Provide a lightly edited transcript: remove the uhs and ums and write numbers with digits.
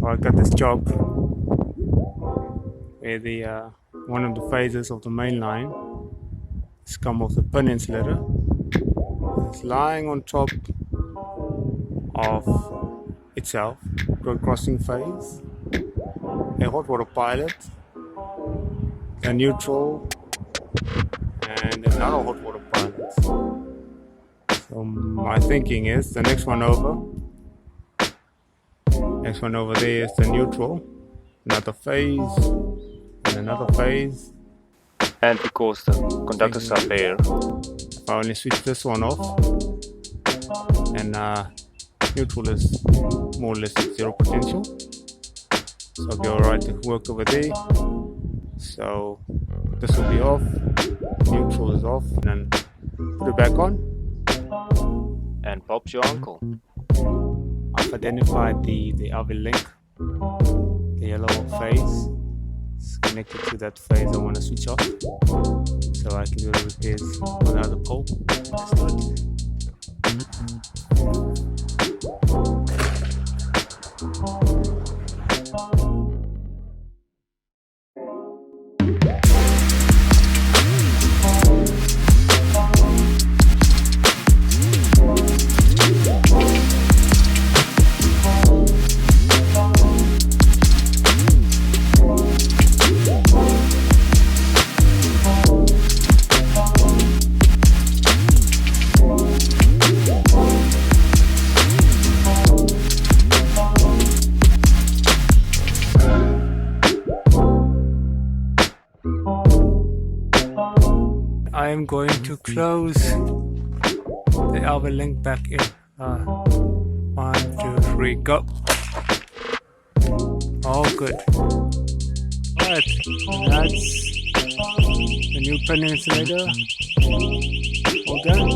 I got this job where the one of the phases of the main line has come off the pin insulator. It's lying on top of itself, road crossing phase, a hot water pilot, a neutral, and another hot water pilot. So my thinking is the next one over there is the neutral, another phase, and another phase. And because the conductors are bare, if I only switch this one off, and neutral is more or less zero potential, so I'll be alright to work over there. So this will be off, neutral is off, and then put it back on. and Bob's your uncle. I've identified the other link, the yellow phase. It's connected to that phase I want to switch off, so I can do the repairs on the other pole. Let's do it. I am going to close the other link back in. 1, 2, 3, go. Oh, good. Alright, that's the new pin insulator. All done.